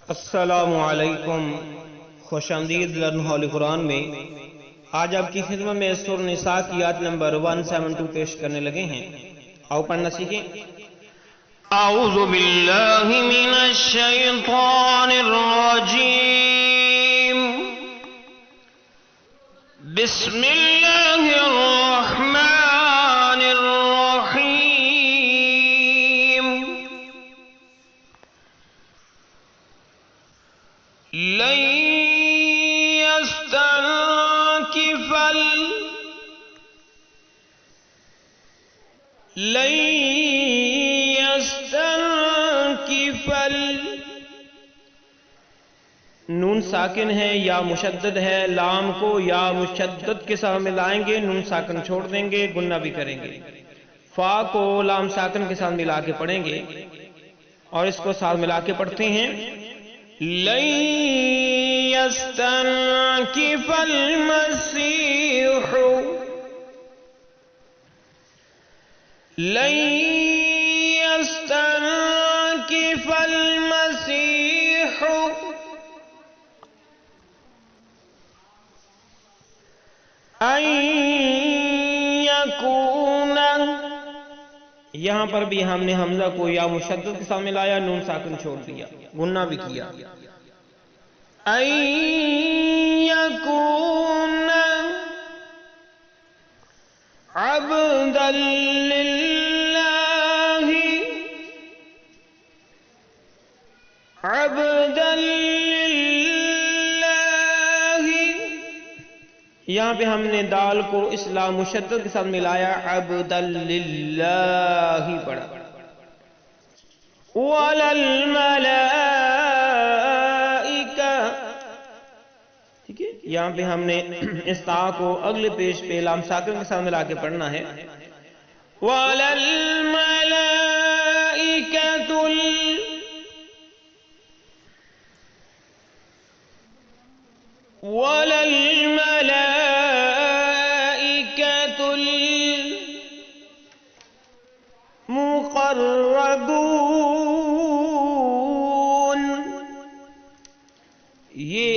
السلام علیکم، خوش آمدید لرن ہولی قرآن میں۔ آج آپ کی خدمت میں سورہ نساء کی آیت نمبر 172 پیش کرنے لگے ہیں۔ آؤ پڑھنا سیکھیں۔ اعوذ باللہ من الشیطان الرجیم، بسم اللہ الرحمن الرحیم۔ لن يستنكف نون ساکن ہے یا مشدد ہے، لام کو یا مشدد کے ساتھ ملائیں گے، نون ساکن چھوڑ دیں گے، گنہ بھی کریں گے۔ فا کو لام ساکن کے ساتھ ملا کے پڑھیں گے اور اس کو ساتھ ملا کے پڑھتے ہیں۔ لن يستنكف المسيح لن يستنكف المسيح أن يكون، یہاں پر بھی ہم نے حمزہ کو یا مشدد کے ساتھ ملایا، نون ساکن چھوڑ دیا، گنہ بھی کیا۔ أن يكون عبدا لله عبدا لله، یہاں پہ ہم نے دال کو اسلام مشدد کے ساتھ ملایا، عبدا للہ پڑھا۔ وللملائکہ، ٹھیک ہے، یہاں پہ ہم نے اس تا کو اگلے پیش پہ لام ساکن کے ساتھ ملا کے پڑھنا ہے۔ وللملائکۃ المقربون، یہ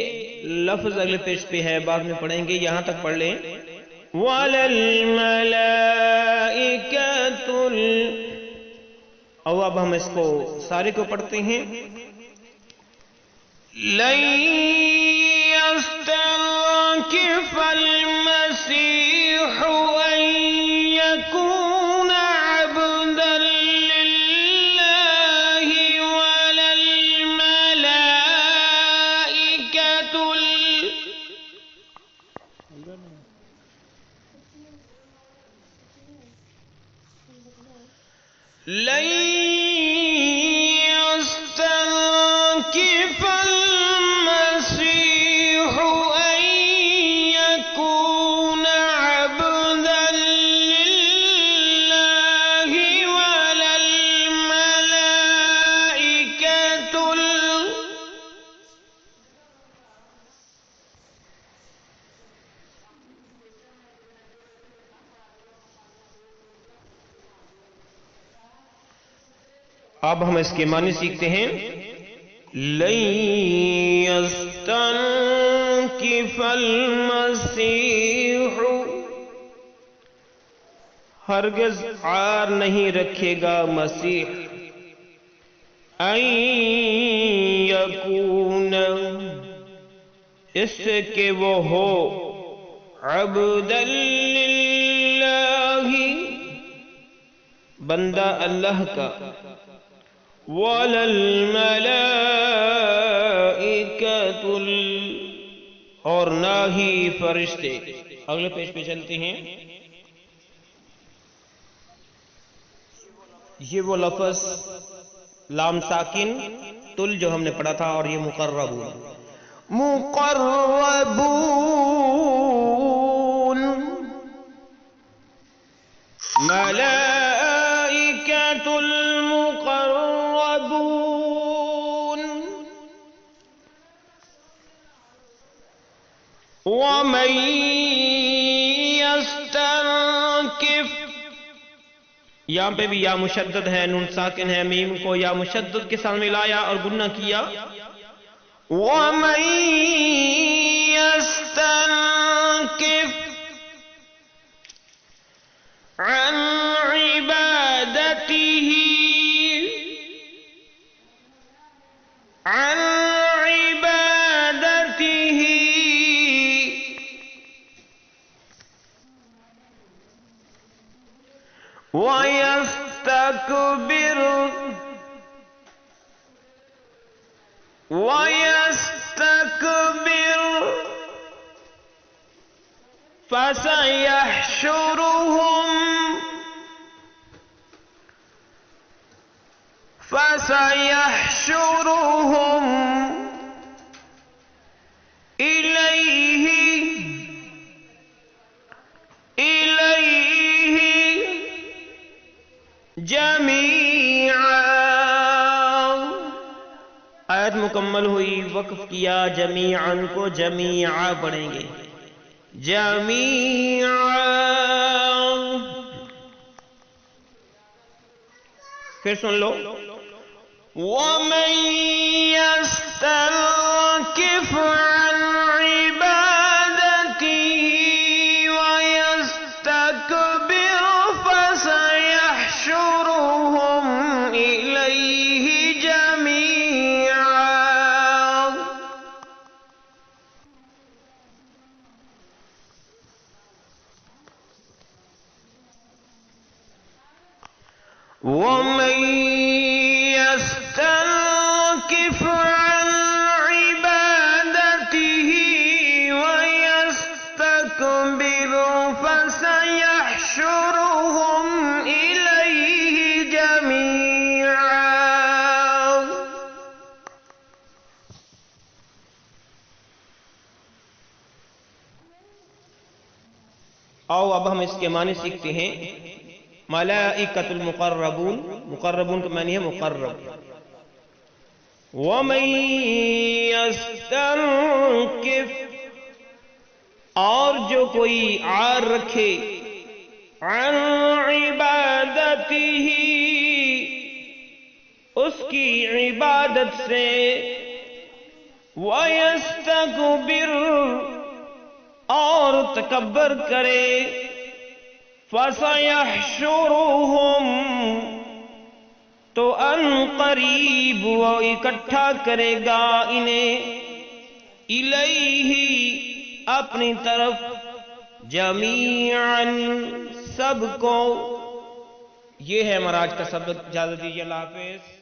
لفظ اگلے پیش پہ ہے، بعد میں پڑھیں گے، یہاں تک پڑھ لیں۔ وللملائکۃ اور اب ہم اس کو سارے کو پڑھتے ہیں۔ لن يستنكف المسيح أن يكون عبدا لله وللملائكة لن يستنكف المسيح أن يكون عبدا لله وللملائكة اب ہم اس کے معنی سیکھتے ہیں۔ لن يستنكف المسيح، ہرگز عار نہیں رکھے گا مسیح، ان يكون، اس سے کہ وہ ہو، عبدا للہ، بندہ اللہ کا، وللملائکۃ اور نہ ہی فرشتے۔ اگلے پیج پہ چلتے ہیں۔ یہ وہ لفظ لام ساکن تل جو ہم نے پڑھا تھا، اور یہ مقربون مقربون، ملائکۃ المقربون، ومن يستنكف، یہاں پہ بھی یا مشدد ہے، نون ساکن ہے، میم کو یا مشدد کے ساتھ ملایا اور گنہ کیا۔ ومن يستنكف عن عبادته ويستكبر فسيحشرهم إليه جميعا. آیت مکمل ہوئی، وقف کیا، جمیعاً کو جمیعا پڑھیں گے، جميعا. پھر سن لو. ومن يستنكف عن عبادته ويستكبر فسيحشرهم إليه جميعا. ومن يستنكف عن عبادته ويستكبر فسيحشرهم إليه جميعا. آؤ اب ہم اس کے معنی سیکھتے ہیں. ملائکۃ المقربون، مقربون کا معنی ہے مقرب. ومن يستنكف، اور جو کوئی عار رکھے، عن عبادته، اس کی عبادت سے، ويستكبر، اور تکبر کرے، فسيحشرهم، تو ان قریب وہ اکٹھا کرے گا انہیں، إليه، اپنی طرف، جميعا، سب کو. یہ ہے ہمارا آج کا سبق. اجازت دیجیے، اللہ حافظ.